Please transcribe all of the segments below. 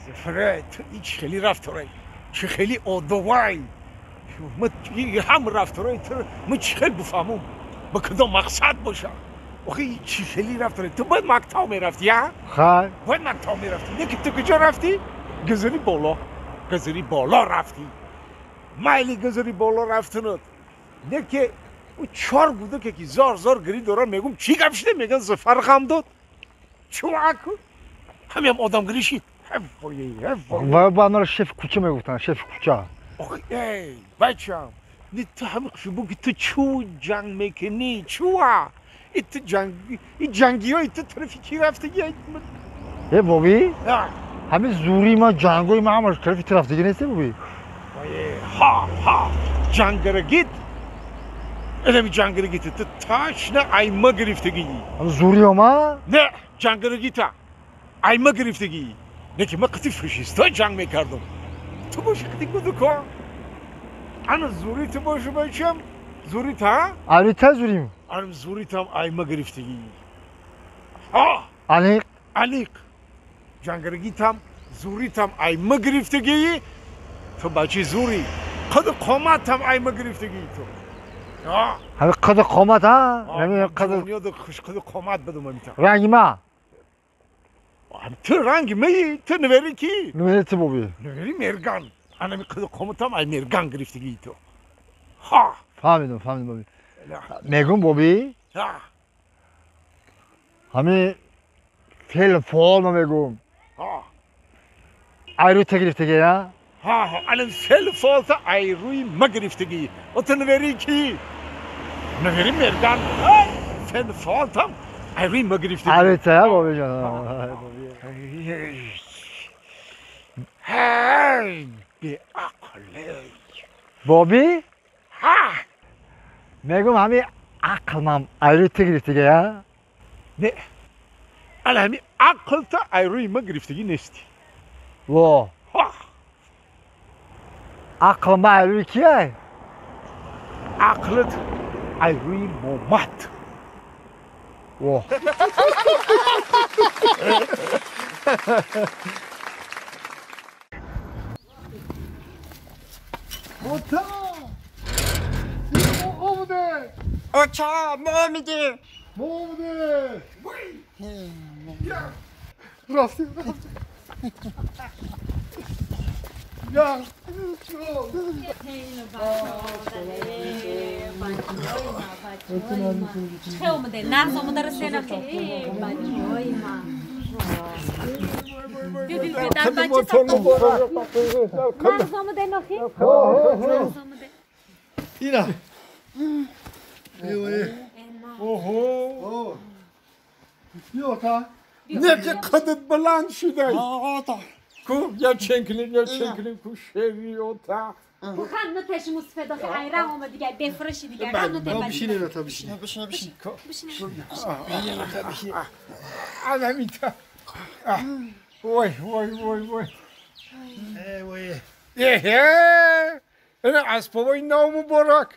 زفره تو هیچ خیلی رفتاری چه خیلی آدوای هم رفتاری تو من چه خیلی بفهمم با کدام مقصد باشه آخه چه خیلی رفتاری تو باید مکتب میرفتی ها؟ خیر باید مکتب میرفتی نه که تو کجا رفتی؟ گذاری بالا رفتی مایلی گذاری بالا رفتنت نه که او چهار بوده که زار گری دارن میگم چی گپ شده میگن زفر خم داد چو اکو همین آدم گریشی و با آنها شف کوچه میگفتن شف کوچه آخه ای بچم نه تو همه خشبو که تو چو جنگ میکنی چوه این جنگی های تو طرفی کی رفته ای بابی همه زوری ما جنگوی ما همه طرفی طرف دیگه نیسته بابی ها جنگرگید اینمی جنگرگید تو تاش نه ایما گرفتگی همه زوری ما نه جنگرگید ایما گرفتگی نه که من قطعی فشیستا جنگ میکردم تو باشه قطعی گودو کن انا زوری تو باشه بچم زوری تا؟ علی تا زوریم انم زوری تا ایما گرفتگی ها علیق جنگرگید هم زوری تا ایما گرفتگی تو بچه زوری قد قامت هم ایما گرفتگی تو همه قد قامت ها همه قد خوش قد قامت بدم میتونم رنگ ما تو رنگ می تو نوری کی نوری تو بابی نوری مرگان انا می قد قامت هم ای مرگان گرفتگی تو ها فهمیدم بابی میگم بابی همه فعل فعال ما میگم ایروی تا گرفتگی ها الان فعل فعال تا ایروی ما گرفتگی و تو نوری کی نوری مرگان فعل فعال تا ایروی ما گرفتگی ایروی تا بابی جان هی بی عقلی بابی ها میگم همه عقل من ایروی تا گرفتگی ها نه الان همین عقل تا ایروی ما گرفتگی نیستی وا عقل ما ایروی کیه عقلت ایروی مومد وا موتا اومده اوچا مومده رفتی یا چه اومده نقص اومده رسینا که بچه‌های ما دیدی در بچه ساخته نقص اومده نخی نقص اومده اینا اوهو نه که قدت بلند شده کو یا چنکلین کو شیری اوتا خم نتش مصفه داخل ایران اومد دیگه بفرشی دیگه خم نتش بشینه انا میتا وای انا اسبابای نو مبارک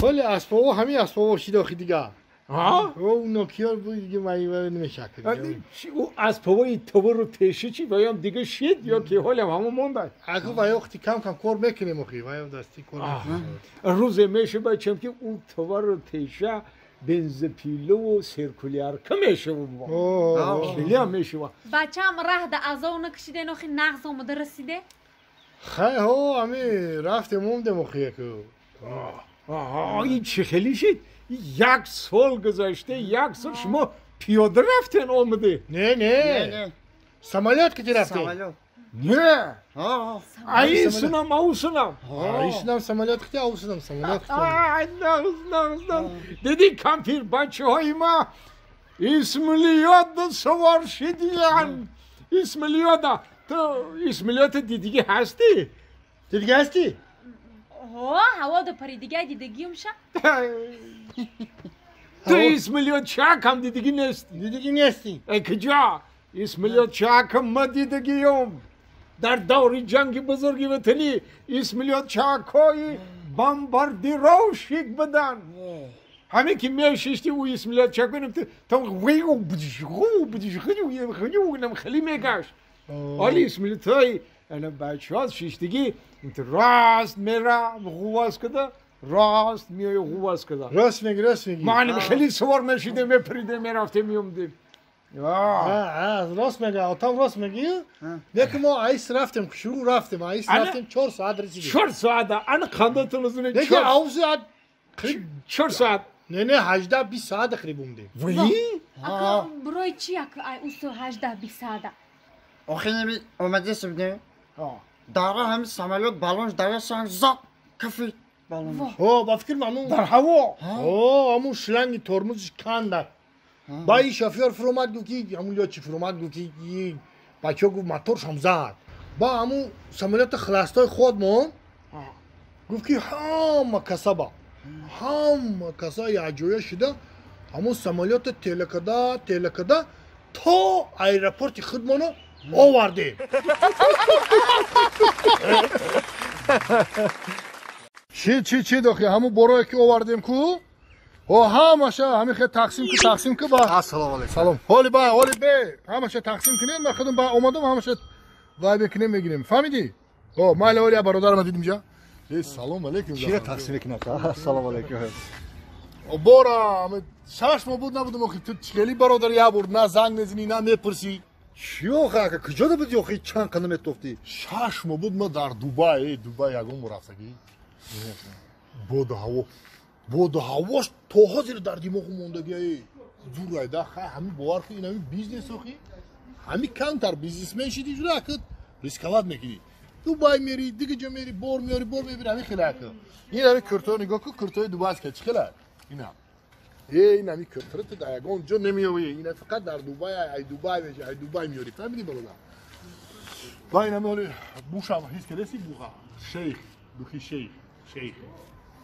خیلی اسبابا همین اسبابا شیداخی دیگه او نوکیار بود دیگه مایی نمیشه او اسبابای تو رو تشه چی بایم دیگه شید یا که حالم همون مونده اگه وقتی کم کار میکنیم اخی وایم دستی کار میکنیم روز میشه بچم که اون تو رو تشه بنزپیلو و سرکولیار که میشه اون خیلی هم میشه بچه هم راه ده از اون کشیده نخی نقص اومده رسیده خیلی ها همی رفته مومده مخیه که این چه خیلی شد یک سال گذاشته یک سال شما پیاده رفتین آمده نه سمالیات که رفته نه ایسونم ایسونم سمالیات که اوسونم سمالیات نغز دیدی کمپیر بچه های ما اسمالیات سوار شدیان اسمالیات تو اسمالیات دیدگی هستی؟ هوا دو پری دیگه دیدگی میشه تو اسمالیات چاک هم دیدگی نیستی ای کجا اسمالیات چاک هم ما دیدگیم در دور جنگ بزرگی وطنی اسمالیات چاک های بمباردیروشیک بدن همه که میششتی و اسمیلت چکنم تام ویگو بدیش خیلی نم خیلی میگاش آلی اسمیلت های الان بچه ها ششتگی راست میره غواز کده راست میای غواز کده راست میگی معنی خیلی سوار میشیده میپریده میرفته میومده راست میگه آتام راست میگی دیگه ما ایس رفتیم شروع رفتیم ایس رفتیم 4 ساعت رسیدیم 4 ساعت انا خنده تلویزیون دیگه اوزاد 4 ساعت نه 18 20 ساعت تقریبا بودیم وی اکا برای چی اکا ای اوستو 18 20 ساعت آخه نمی اومده سبده داره همین سمالات بالونش داره سان زاب کفی بالون او با فکر ممنون در هوا او همون شلنگ ترمزش کندن با این شافیار فرومد گو کی همون یا چی فرومد گو کی بچه گفت موتورش هم زد با همون سمالات خلاصتای خودمون گفت که همه کسا یه عجویه شده همون سمالات تلکده تا ایرپورت خودمونو آورده چی داخل همون برای که آوردیم کو او همشه همین خیلی تقسیم که با سلام علیکم سلام حالی به همشه تقسیم کنیم من خودم با اومدم همشه وای بکنیم میگیریم فهمیدی او مال اولی برادرم دیدیم جا سلام علیکم چیه تقسیم کنه سلام علیکم بورا شش ما بود نبودم آخه تو خیلی برادر یا بود نه زنگ نزنی نه میپرسی چیو خاک کجا بودی آخه چند قدم توفتی شش ما بود ما در دبی یگون رفتگی بود هواش تا زیر در دماغ موندگی زور ایده همین باور کن این همین بیزنس آخه همین کمتر بیزنسمن شدی جوری که ریسکوات میکنی دبی میری دیگه جا میری بور میبری همین خیلی که این همین کرتو نگاه کن کرتوی دبی است که چه خیلی این همین کرتو تو در یگان جا نمیوی این فقط در دبی ای دبی میاری فهمیدی بالا با این همین بوشم هیچ کسی بوخا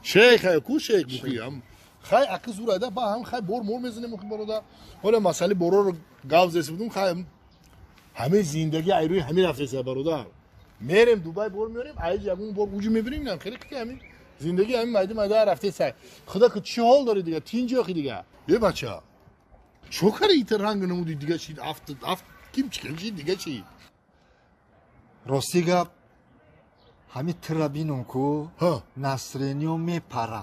شیخ کو شیخ بوخی هم خیلی اکی زور ایده با هم خیلی بور میزنیم مخی بالا حالا مسئله بورو رو گاو زیسته بودم خیلی همه زندگی ایروی همین رفته سه برادر میریم دبی بور میاریم ایج یگون بور وجود میبریم نه خیلی که همین زندگی همین مایده رفته سه خدا که چی حال داری دیگه تینجا خی دیگه یه بچه چه کاری ایتر رنگ نمودی دیگه چی افت کیم چی دیگه چی راستی گپ همین ترابینون کو نصرانیو میپره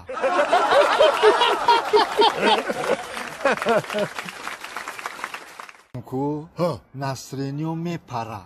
کو نصرانیو میپره